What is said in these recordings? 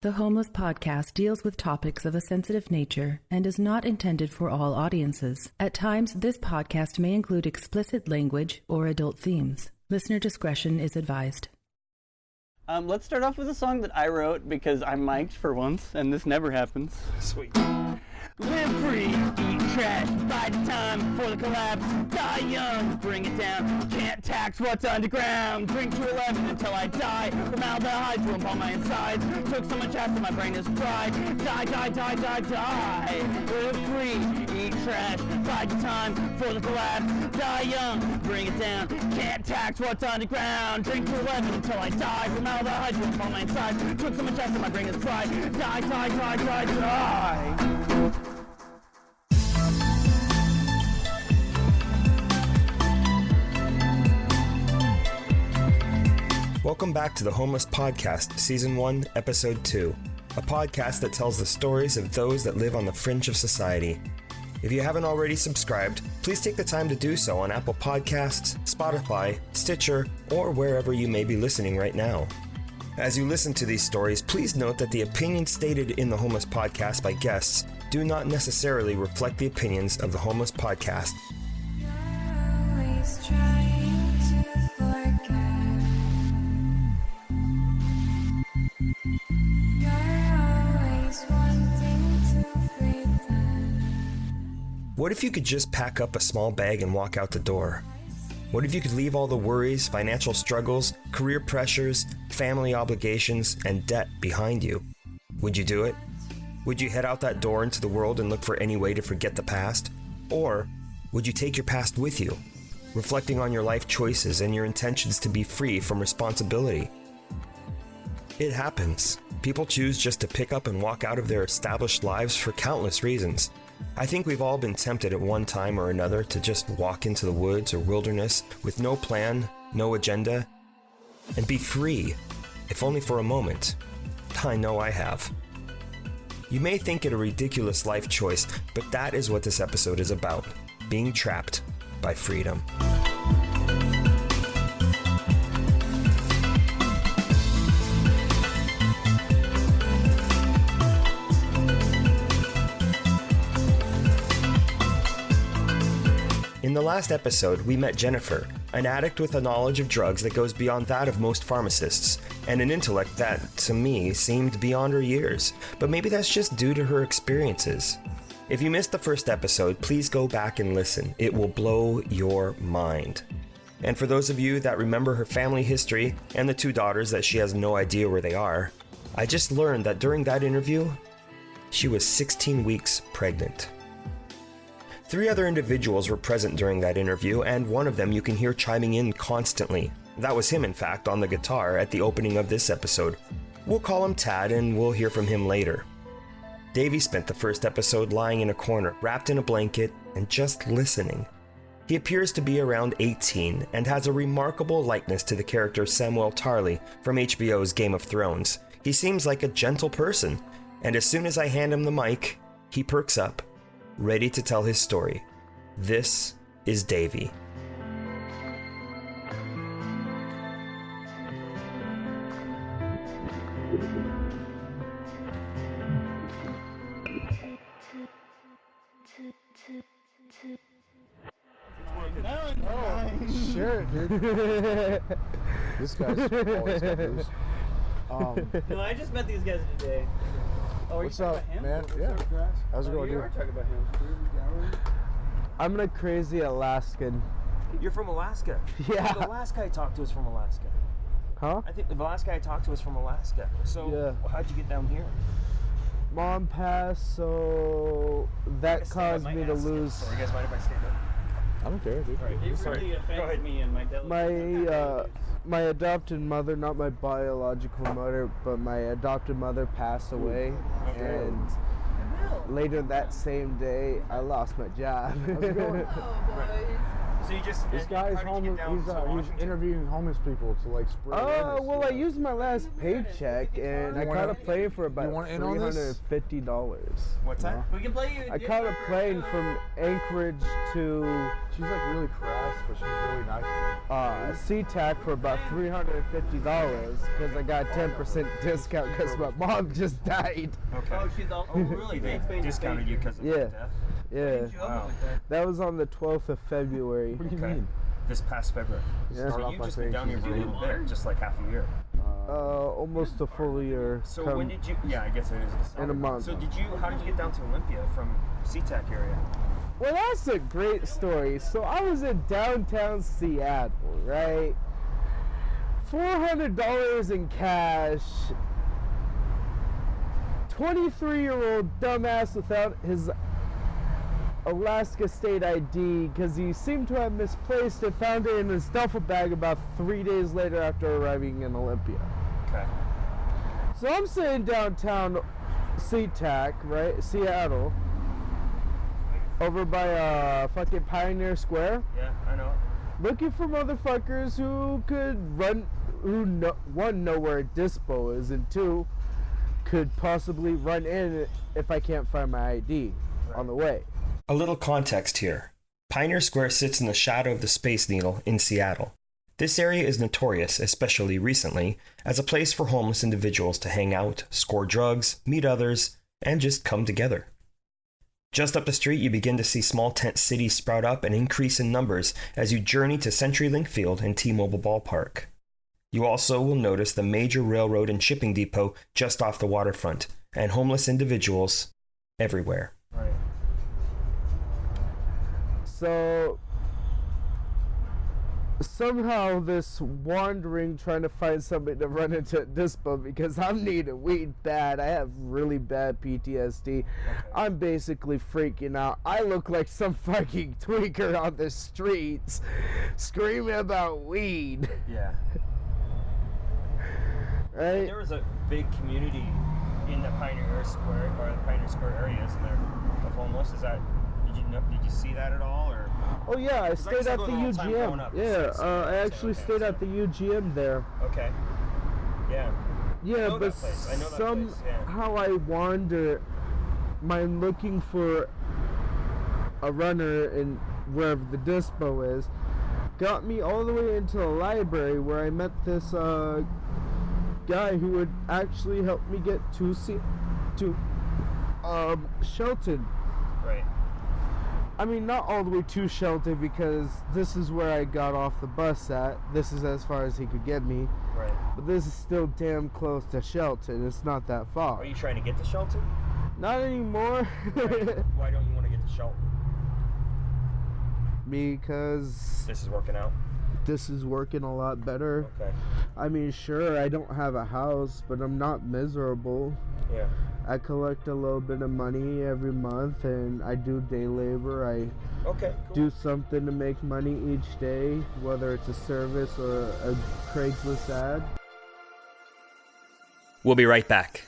The Homeless Podcast deals with topics of a sensitive nature and is not intended for all audiences. At times, this podcast may include explicit language or adult themes. Listener discretion is advised. Let's start off with a song that I wrote because I'm mic'd for once, and this never happens. Sweet. Live free, eat trash, bide time before the collapse, die young, bring it down, can't tax what's underground, drink to 11 until I die, formaldehyde to on my insides, took so much acid my brain is fried, die, live free, eat trash, bide time before the collapse, die young, bring it down, can't tax what's underground, drink to 11 until I die, formaldehyde to on my insides, took so much acid my brain is fried, die. Welcome back to the Homeless Podcast, Season 1, Episode 2, a podcast that tells the stories of those that live on the fringe of society. If you haven't already subscribed, please take the time to do so on Apple Podcasts, Spotify, Stitcher, or wherever you may be listening right now. As you listen to these stories, please note that the opinions stated in the Homeless Podcast by guests do not necessarily reflect the opinions of the Homeless Podcast. What if you could just pack up a small bag and walk out the door? What if you could leave all the worries, financial struggles, career pressures, family obligations, and debt behind you? Would you do it? Would you head out that door into the world and look for any way to forget the past? Or would you take your past with you, reflecting on your life choices and your intentions to be free from responsibility? It happens. People choose just to pick up and walk out of their established lives for countless reasons. I think we've all been tempted at one time or another to just walk into the woods or wilderness with no plan, no agenda, and be free, if only for a moment. I know I have. You may think it a ridiculous life choice, but that is what this episode is about, being trapped by freedom. In the last episode, we met Jennifer, an addict with a knowledge of drugs that goes beyond that of most pharmacists, and an intellect that, to me, seemed beyond her years, but maybe that's just due to her experiences. If you missed the first episode, please go back and listen. It will blow your mind. And for those of you that remember her family history and the 2 daughters that she has no idea where they are, I just learned that during that interview, she was 16 weeks pregnant. 3 other individuals were present during that interview, and one of them you can hear chiming in constantly. That was him, in fact, on the guitar at the opening of this episode. We'll call him Tad, and we'll hear from him later. Davey spent the first episode lying in a corner, wrapped in a blanket, and just listening. He appears to be around 18, and has a remarkable likeness to the character Samuel Tarly from HBO's Game of Thrones. He seems like a gentle person, and as soon as I hand him the mic, he perks up, ready to tell his story. This is Davey. Sure, dude. This guy's always got loose. No, I just met these guys today. Oh, what's up, man? Yeah. How's it going, dude? Talking about him. I'm a crazy Alaskan. You're from Alaska? Yeah. The last guy I talked to is from Alaska. Huh? I think the last guy I talked to was from Alaska. So, yeah. How'd you get down here? Mom passed, so that caused me to lose. Sorry, you guys mind if I stand up? I don't care, dude. It really offends me and my My adopted mother, not my biological mother, but my adopted mother passed away, and later that same day, I lost my job. How's it going? So you just This guy's homeless. He's interviewing homeless people to like spread awareness. Well, I used my last paycheck and I caught a plane for about $350. What's that? We can play you. I caught a plane from Anchorage to She's like really crass, but she's really nice. SeaTac for about $350 because I got 10% discount because my mom just died. Okay. Oh, she's all. Oh, really? They discounted you because of Yeah. her death? Yeah, Wow. that was on the 12th of February. What do you Okay. mean? This past February. Yeah. So you've just been down here for a little bit, just like half a year. Almost a full year. So come- when did you? Yeah, I guess it is. In a month. So how did you get down to Olympia from SeaTac area? Well, that's a great story. So I was in downtown Seattle, right? $400 in cash. 23-year-old dumbass without his Alaska State ID because he seemed to have misplaced it, found it in his duffel bag about 3 days later after arriving in Olympia. Okay. So I'm sitting downtown SeaTac, right? Seattle. Over by fucking Pioneer Square. Yeah, I know. Looking for motherfuckers who could run, one, know where a dispo is, and two, could possibly run in if I can't find my ID on the way. A little context here. Pioneer Square sits in the shadow of the Space Needle in Seattle. This area is notorious, especially recently, as a place for homeless individuals to hang out, score drugs, meet others, and just come together. Just up the street, you begin to see small tent cities sprout up and increase in numbers as you journey to CenturyLink Field and T-Mobile Ballpark. You also will notice the major railroad and shipping depot just off the waterfront, and homeless individuals everywhere. Right. So somehow this wandering trying to find somebody to run into a dispo because I'm needing weed bad. I have really bad PTSD. Okay. I'm basically freaking out. I look like some fucking tweaker on the streets screaming about weed. Yeah. Right? There was a big community in the Pioneer Square area, isn't there, of homeless? Did you see that at all, or? Oh yeah, I stayed at the UGM. I actually stayed at the UGM there. Okay. Yeah. Yeah, know but that place. I know that place, yeah. somehow I wander. My looking for a runner in wherever the dispo is got me all the way into the library where I met this guy who would actually help me get to Shelton. Right. I mean, not all the way to Shelton because this is where I got off the bus at. This is as far as he could get me. Right. But this is still damn close to Shelton. It's not that far. Are you trying to get to Shelton? Not anymore. Why don't you want to get to Shelton? Because This is working out. this is working a lot better. Okay. I mean, sure, I don't have a house, but I'm not miserable. Yeah. I collect a little bit of money every month, and I do day labor. I Okay. Cool. do something to make money each day, whether it's a service or a Craigslist ad. We'll be right back.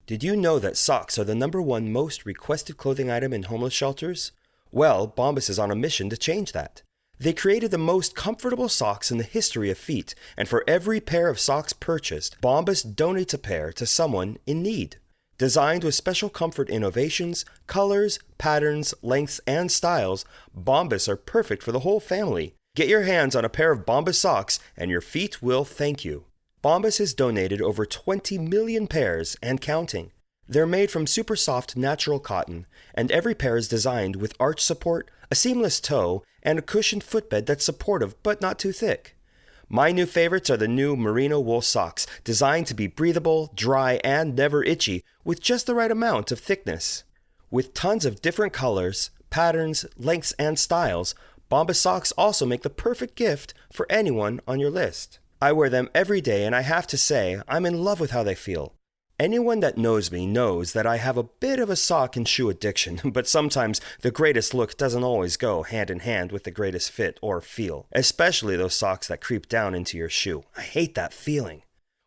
Did you know that socks are the #1 most requested clothing item in homeless shelters? Well, Bombas is on a mission to change that. They created the most comfortable socks in the history of feet, and for every pair of socks purchased, Bombas donates a pair to someone in need. Designed with special comfort innovations, colors, patterns, lengths, and styles, Bombas are perfect for the whole family. Get your hands on a pair of Bombas socks, and your feet will thank you. Bombas has donated over 20 million pairs and counting. They're made from super soft natural cotton, and every pair is designed with arch support, a seamless toe, and a cushioned footbed that's supportive but not too thick. My new favorites are the new merino wool socks, designed to be breathable, dry, and never itchy, with just the right amount of thickness. With tons of different colors, patterns, lengths, and styles, Bombas socks also make the perfect gift for anyone on your list. I wear them every day, and I have to say, I'm in love with how they feel. Anyone that knows me knows that I have a bit of a sock and shoe addiction, but sometimes the greatest look doesn't always go hand in hand with the greatest fit or feel, especially those socks that creep down into your shoe. I hate that feeling.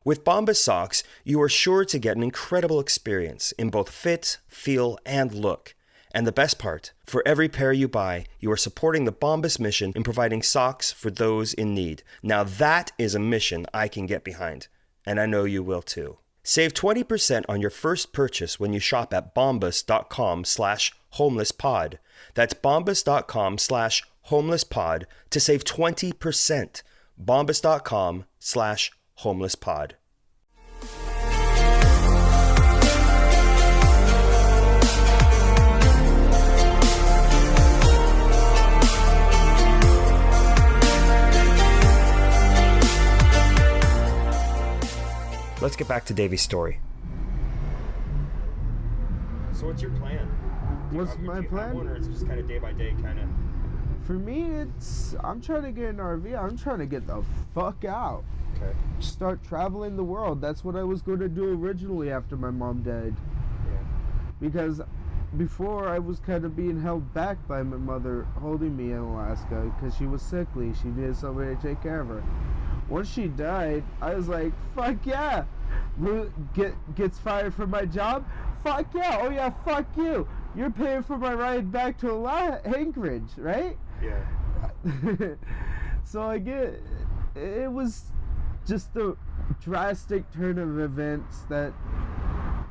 With Bombas socks, you are sure to get an incredible experience in both fit, feel, and look. And the best part, for every pair you buy, you are supporting the Bombas mission in providing socks for those in need. Now that is a mission I can get behind, and I know you will too. Save 20% on your first purchase when you shop at bombas.com/homelesspod. That's bombas.com/homelesspod to save 20%. bombas.com/homelesspod. Let's get back to Davy's story. So what's your plan? What's my plan? Or it's just kind of day by day kind of... For me, I'm trying to get an RV. I'm trying to get the fuck out. Okay. Start traveling the world. That's what I was going to do originally after my mom died. Yeah. Because before, I was kind of being held back by my mother holding me in Alaska because she was sickly. She needed somebody to take care of her. Once she died, I was like, fuck yeah. Gets fired from my job? Fuck yeah. Oh yeah, fuck you. You're paying for my ride back to Anchorage, right? Yeah. So it was just a drastic turn of events that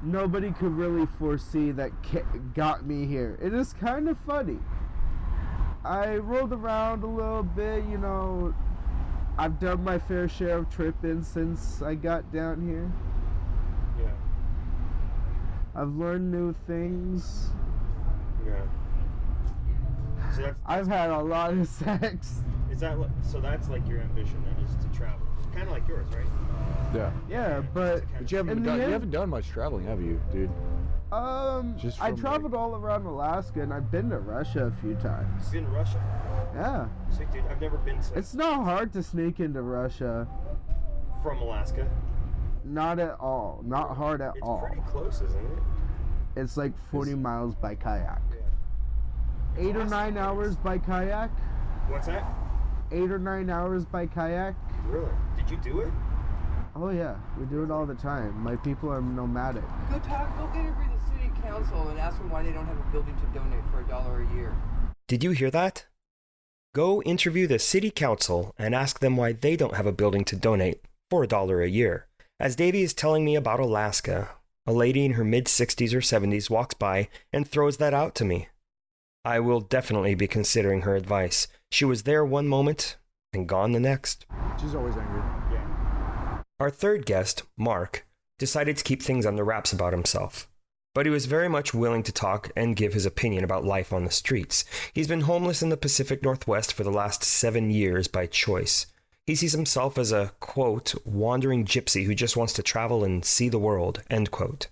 nobody could really foresee that got me here. It is kind of funny. I rolled around a little bit, you know. I've done my fair share of tripping since I got down here. Yeah. I've learned new things. Yeah. So I've had a lot of sex. So that's like your ambition then, is to travel. Kind of like yours, right? Yeah. Yeah, but You haven't done much traveling, have you, dude? Just I from, traveled all around Alaska, and I've been to Russia a few times. You've been to Russia? Yeah. Sweet, dude. I've never been to... It's not hard to sneak into Russia. From Alaska? Not at all. Not hard at all. It's pretty close, isn't it? It's like 40 miles by kayak. Yeah. 8 or 9 hours by kayak. What's that? 8 or 9 hours by kayak. Really? Did you do it? Oh yeah, we do it all the time. My people are nomadic. Go interview the city council and ask them why they don't have a building to donate for $1 a year. Did you hear that? Go interview the city council and ask them why they don't have a building to donate for $1 a year. As Davy is telling me about Alaska, a lady in her mid-60s or 70s walks by and throws that out to me. I will definitely be considering her advice. She was there one moment and gone the next. She's always angry. Yeah. Our third guest, Mark, decided to keep things under wraps about himself. But he was very much willing to talk and give his opinion about life on the streets. He's been homeless in the Pacific Northwest for the last 7 years by choice. He sees himself as a, quote, wandering gypsy who just wants to travel and see the world, end quote.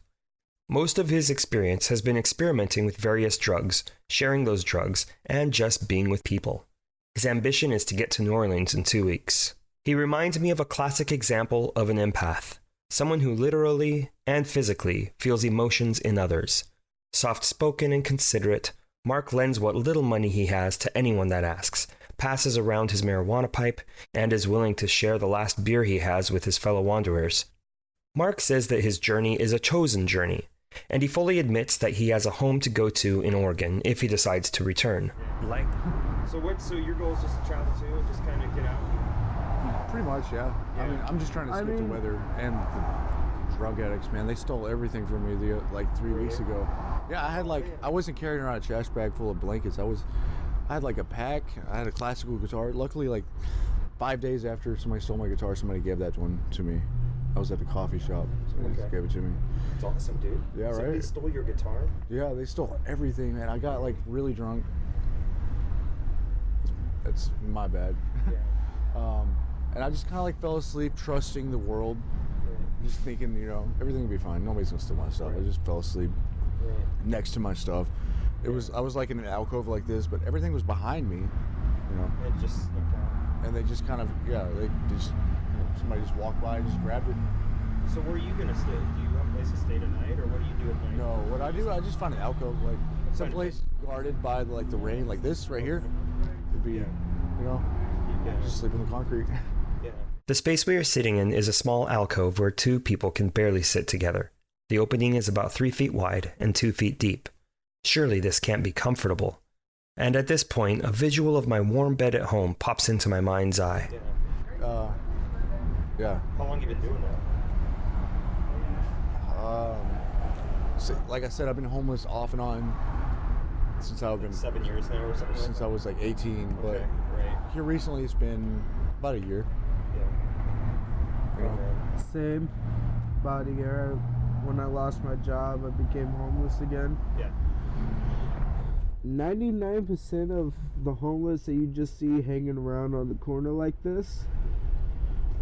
Most of his experience has been experimenting with various drugs, sharing those drugs, and just being with people. His ambition is to get to New Orleans in 2 weeks. He reminds me of a classic example of an empath, someone who literally and physically feels emotions in others. Soft-spoken and considerate, Mark lends what little money he has to anyone that asks, passes around his marijuana pipe, and is willing to share the last beer he has with his fellow wanderers. Mark says that his journey is a chosen journey, and he fully admits that he has a home to go to in Oregon if he decides to return. So your goal is just to travel too and just kind of get out? Pretty much, yeah. I mean, I'm just trying to escape the weather and the drug addicts, man. They stole everything from me 3 weeks ago. Yeah, I wasn't carrying around a trash bag full of blankets. I had like a pack. I had a classical guitar. Luckily, like 5 days after somebody stole my guitar, somebody gave that one to me. I was at the coffee shop, so they just gave it to me. It's awesome, dude. Yeah, so right? They stole your guitar? Yeah, they stole everything, man. I got like really drunk. That's my bad. Yeah. And I just kind of like fell asleep, trusting the world, just thinking, everything will be fine. Nobody's gonna steal my stuff. I just fell asleep next to my stuff. I was like in an alcove like this, but everything was behind me, It just snuck out. And they just kind of, somebody just walked by and just grabbed it. So where are you gonna stay? Do you have place to stay tonight, or what do you do at night? No, what I do, I just find an alcove, like someplace guarded by like the rain, like this right here. Would be, just sleep on the concrete. Yeah. The space we are sitting in is a small alcove where two people can barely sit together. The opening is about 3 feet wide and 2 feet deep. Surely this can't be comfortable. And at this point, a visual of my warm bed at home pops into my mind's eye. Yeah. How long have you been doing that? So, like I said, I've been homeless off and on since I've been 7 years now or something. Since I was like 18, but Okay, right. here recently it's been about a year. Yeah. You know? Same. About a year. When I lost my job, I became homeless again. Yeah. 99% of the homeless that you just see hanging around on the corner like this,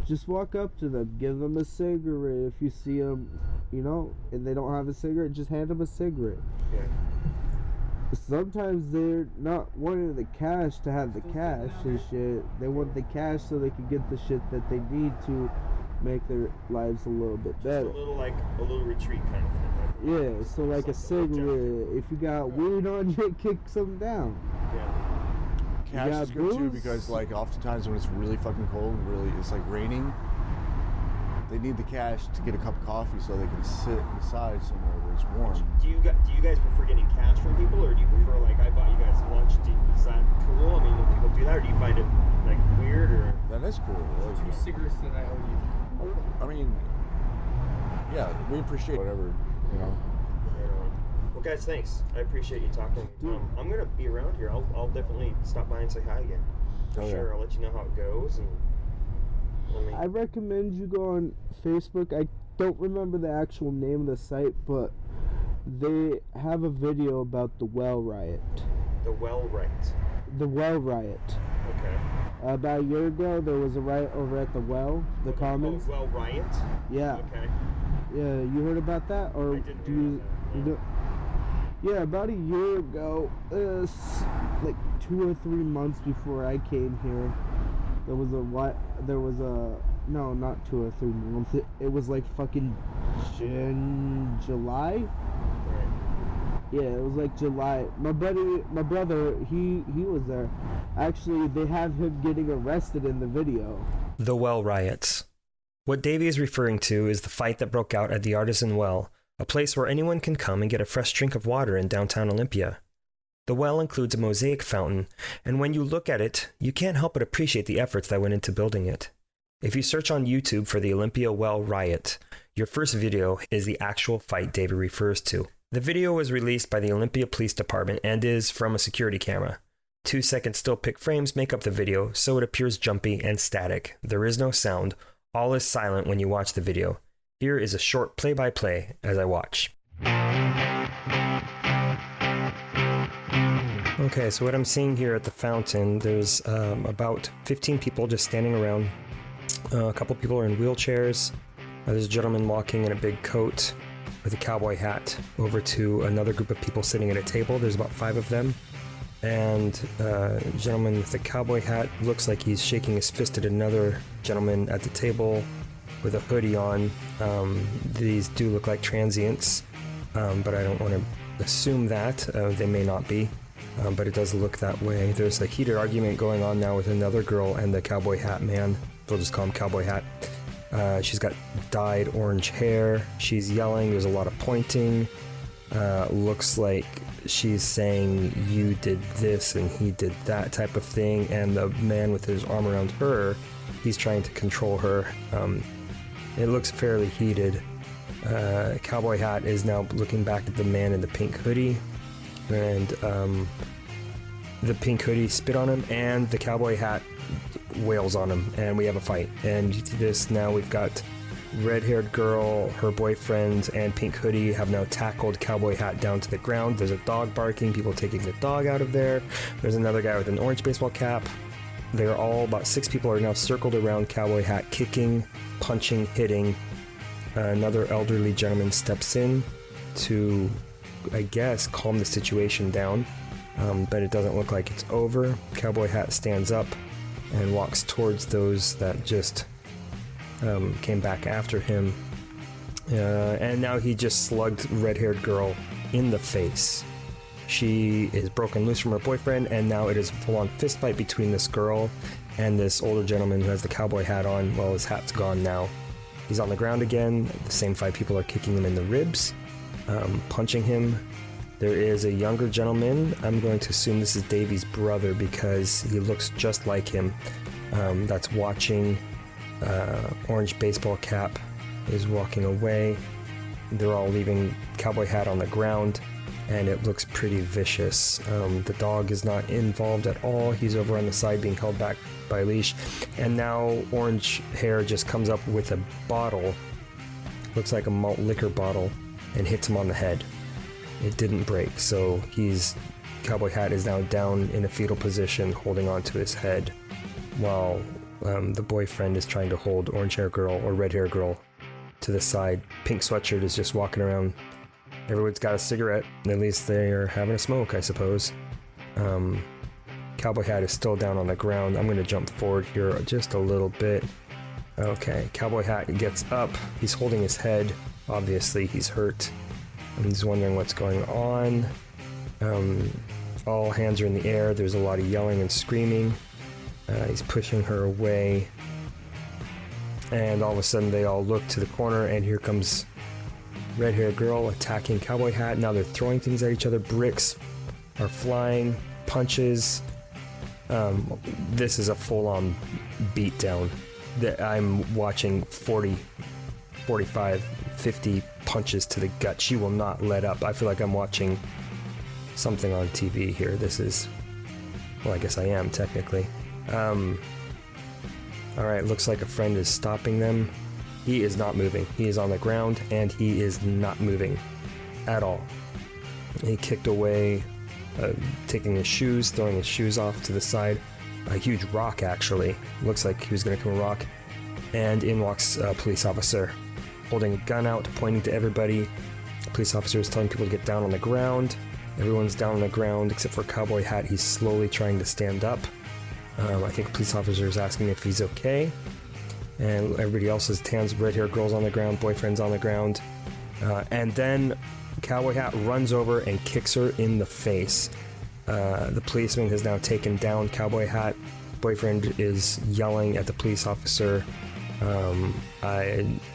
just walk up to them, give them a cigarette. If you see them, and they don't have a cigarette, just hand them a cigarette. Yeah. Sometimes they're not wanting the cash to have the cash and shit. They want the cash so they can get the shit that they need to make their lives a little bit better. A little retreat kind of thing. Yeah, so like a cigarette. If you got weed on you, kick some down. Yeah. Cash got is good too booze? because like oftentimes when it's really fucking cold, it's like raining, they need the cash to get a cup of coffee so they can sit inside somewhere where it's warm. Do you guys prefer getting cash from people, or do you prefer like I bought you guys lunch? Is that cool? I mean, when people do that, or do you find it like weird or? That is cool. Two cigarettes that I owe you. I mean, yeah, we appreciate whatever, Well, guys, thanks. I appreciate you talking. I'm gonna be around here. I'll definitely stop by and say hi again. For sure. I'll let you know how it goes. And I recommend you go on Facebook. I don't remember the actual name of the site, but they have a video about the well riot. The well riot. The well riot. Okay. About a year ago, there was a riot over at the well, the Commons. Well riot. Yeah. Okay. Yeah, you heard about that, or I didn't do hear you? about that, You don't? Yeah, about a year ago, like 2 or 3 months before I came here, no, not 2 or 3 months. It was like fucking July. Right. Yeah, it was like July. My brother, he was there. Actually, they have him getting arrested in the video. The well riots. What Davey is referring to is the fight that broke out at the Artisan Well, a place where anyone can come and get a fresh drink of water in downtown Olympia. The well includes a mosaic fountain, and when you look at it, you can't help but appreciate the efforts that went into building it. If you search on YouTube for the Olympia Well Riot, your first video is the actual fight Davey refers to. The video was released by the Olympia Police Department and is from a security camera. 2-second still pic frames make up the video, so it appears jumpy and static. There is no sound. All is silent when you watch the video. Here is a short play-by-play as I watch. Okay, so what I'm seeing here at the fountain, there's about 15 people just standing around. A couple people are in wheelchairs. There's a gentleman walking in a big coat with a cowboy hat over to another group of people sitting at a table. There's about 5 of them. And a gentleman with a cowboy hat looks like he's shaking his fist at another gentleman at the table with a hoodie on. These do look like transients, but I don't want to assume that. They may not be, but it does look that way. There's a heated argument going on now with another girl and the cowboy hat man. We'll just call him Cowboy Hat. She's got dyed orange hair. She's yelling. There's a lot of pointing. Looks like she's saying you did this and he did that type of thing, and the man with his arm around her, he's trying to control her. It looks fairly heated. Cowboy Hat is now looking back at the man in the pink hoodie, and the pink hoodie spit on him, and the Cowboy Hat wails on him, and we have a fight. And this now we've got red-haired girl, her boyfriend, and pink hoodie have now tackled Cowboy Hat down to the ground. There's a dog barking, people taking the dog out of there. There's another guy with an orange baseball cap. They're all, about 6 people are now circled around Cowboy Hat, kicking, punching, hitting. Another elderly gentleman steps in to, I guess, calm the situation down, but it doesn't look like it's over. Cowboy Hat stands up and walks towards those that just came back after him. And now he just slugged red-haired girl in the face. She is broken loose from her boyfriend, and now it is a full-on fist fight between this girl and this older gentleman who has the cowboy hat on. Well, his hat's gone now. He's on the ground again. The same 5 people are kicking him in the ribs, punching him. There is a younger gentleman. I'm going to assume this is Davy's brother because he looks just like him. That's watching. Orange baseball cap is walking away. They're all leaving cowboy hat on the ground, and it looks pretty vicious. The dog is not involved at all. He's over on the side being held back by a leash. And now Orange Hair just comes up with a bottle, looks like a malt liquor bottle, and hits him on the head. It didn't break, so Cowboy Hat is now down in a fetal position, holding onto his head, while the boyfriend is trying to hold Orange Hair Girl, or Red Hair Girl, to the side. Pink Sweatshirt is just walking around. Everyone's got a cigarette. At least they're having a smoke, I suppose. Cowboy Hat is still down on the ground. I'm going to jump forward here just a little bit. Okay, Cowboy Hat gets up. He's holding his head. Obviously, he's hurt. And he's wondering what's going on. All hands are in the air. There's a lot of yelling and screaming. He's pushing her away. And all of a sudden, they all look to the corner, and here comes Red Hair Girl attacking Cowboy Hat. Now they're throwing things at each other. Bricks are flying. Punches. This is a full-on beatdown. I'm watching 40, 45, 50 punches to the gut. She will not let up. I feel like I'm watching something on TV here. This is... well, I guess I am, technically. Alright, looks like a friend is stopping them. He is not moving. He is on the ground, and he is not moving at all. He kicked away, taking his shoes, throwing his shoes off to the side. A huge rock, actually. Looks like he was going to come a rock. And in walks a police officer, holding a gun out, pointing to everybody. The police officer is telling people to get down on the ground. Everyone's down on the ground except for Cowboy Hat. He's slowly trying to stand up. I think the police officer is asking if he's okay. And everybody else's hands, Red Hair Girl's on the ground, boyfriend's on the ground. And then Cowboy Hat runs over and kicks her in the face. The policeman has now taken down Cowboy Hat. Boyfriend is yelling at the police officer. And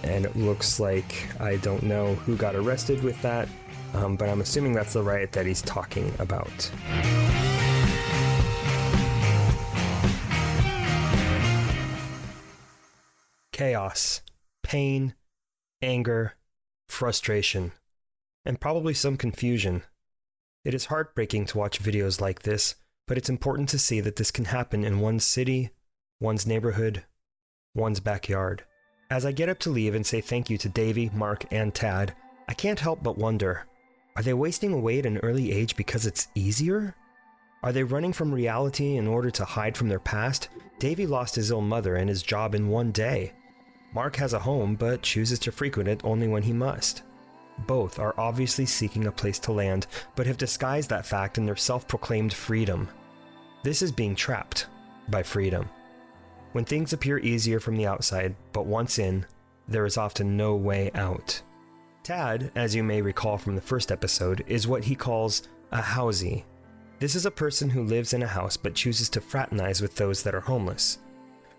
it looks like, I don't know who got arrested with that, but I'm assuming that's the riot that he's talking about. Chaos, pain, anger, frustration, and probably some confusion. It is heartbreaking to watch videos like this, but it's important to see that this can happen in one's city, one's neighborhood, one's backyard. As I get up to leave and say thank you to Davy, Mark, and Tad, I can't help but wonder, are they wasting away at an early age because it's easier? Are they running from reality in order to hide from their past? Davy lost his ill mother and his job in one day. Mark has a home, but chooses to frequent it only when he must. Both are obviously seeking a place to land, but have disguised that fact in their self-proclaimed freedom. This is being trapped by freedom. When things appear easier from the outside, but once in, there is often no way out. Tad, as you may recall from the first episode, is what he calls a housie. This is a person who lives in a house but chooses to fraternize with those that are homeless.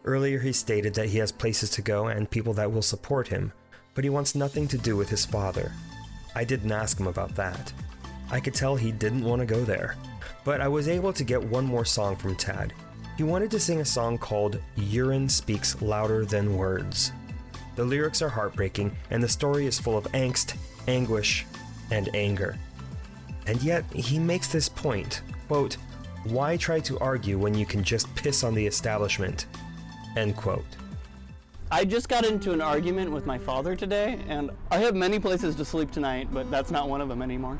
Earlier he stated that he has places to go and people that will support him, but he wants nothing to do with his father. I didn't ask him about that. I could tell he didn't want to go there, but I was able to get one more song from Tad. He wanted to sing a song called Urine Speaks Louder Than Words. The lyrics are heartbreaking, and the story is full of angst, anguish, and anger. And yet, he makes this point, quote, "Why try to argue when you can just piss on the establishment?" End quote. I just got into an argument with my father today, and I have many places to sleep tonight, but that's not one of them anymore.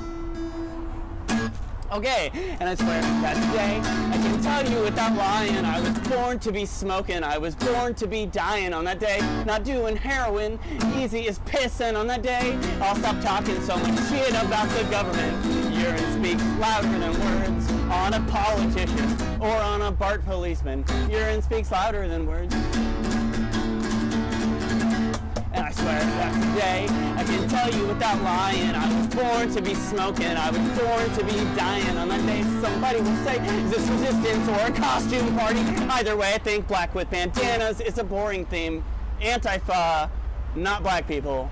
Okay, and I swear, that day, I can tell you without lying, I was born to be smoking, I was born to be dying on that day, not doing heroin, easy as pissing on that day. I'll stop talking so much shit about the government. Urine speaks louder than words on a politician or on a BART policeman. Urine speaks louder than words. And I swear that's today. I can tell you without lying, I was born to be smoking, I was born to be dying. On that day somebody will say, is this resistance or a costume party? Either way, I think black with bandanas is a boring theme. Antifa, not black people.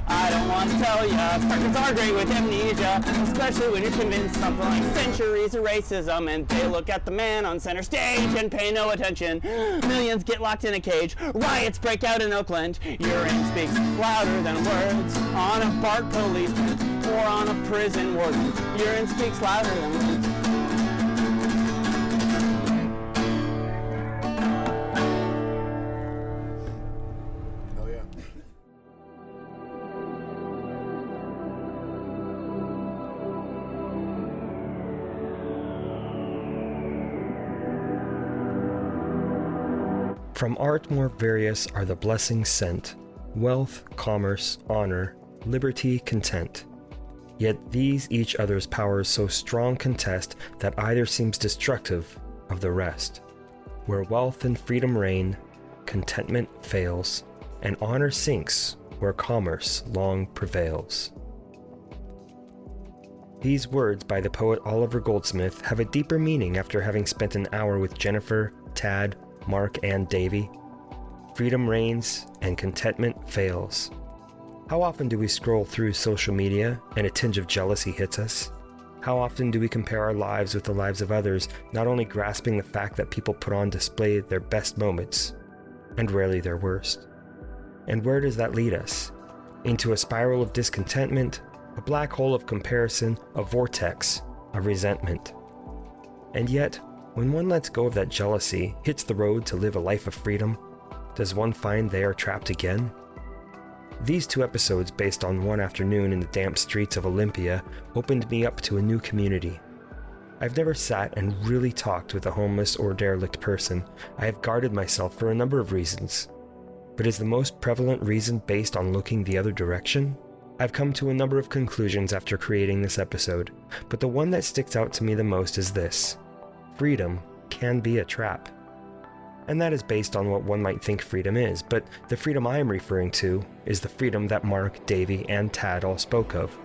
I don't want to tell ya, Spartans are great with amnesia, especially when you're convinced something like centuries of racism, and they look at the man on center stage and pay no attention. Millions get locked in a cage, riots break out in Oakland, urine speaks louder than words on a BART policeman or on a prison warden. Urine speaks louder than words. From art more various are the blessings sent, wealth, commerce, honor, liberty, content. Yet these each other's powers so strong contest that either seems destructive of the rest. Where wealth and freedom reign, contentment fails, and honor sinks where commerce long prevails. These words by the poet Oliver Goldsmith have a deeper meaning after having spent an hour with Jennifer, Tad, Mark, and Davy. Freedom reigns and contentment fails. How often do we scroll through social media and a tinge of jealousy hits us? How often do we compare our lives with the lives of others, not only grasping the fact that people put on display their best moments, and rarely their worst? And where does that lead us? Into a spiral of discontentment, a black hole of comparison, a vortex of resentment. And yet, when one lets go of that jealousy, hits the road to live a life of freedom, does one find they are trapped again? These 2 episodes based on one afternoon in the damp streets of Olympia opened me up to a new community. I've never sat and really talked with a homeless or derelict person. I have guarded myself for a number of reasons. But is the most prevalent reason based on looking the other direction? I've come to a number of conclusions after creating this episode, but the one that sticks out to me the most is this. Freedom can be a trap. And that is based on what one might think freedom is, but the freedom I am referring to is the freedom that Mark, Davy, and Tad all spoke of.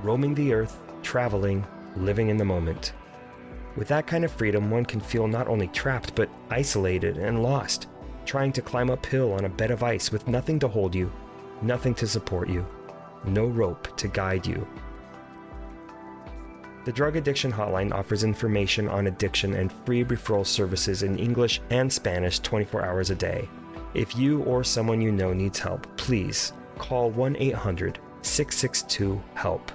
Roaming the earth, traveling, living in the moment. With that kind of freedom, one can feel not only trapped, but isolated and lost, trying to climb uphill on a bed of ice with nothing to hold you, nothing to support you, no rope to guide you. The Drug Addiction Hotline offers information on addiction and free referral services in English and Spanish 24 hours a day. If you or someone you know needs help, please call 1-800-662-HELP.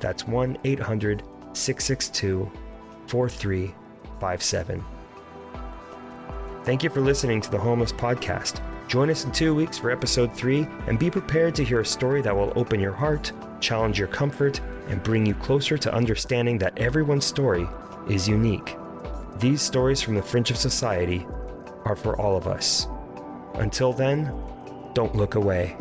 That's 1-800-662-4357. Thank you for listening to the Homeless Podcast. Join us in 2 weeks for episode 3, and be prepared to hear a story that will open your heart, challenge your comfort, and bring you closer to understanding that everyone's story is unique. These stories from the fringe of society are for all of us. Until then, don't look away.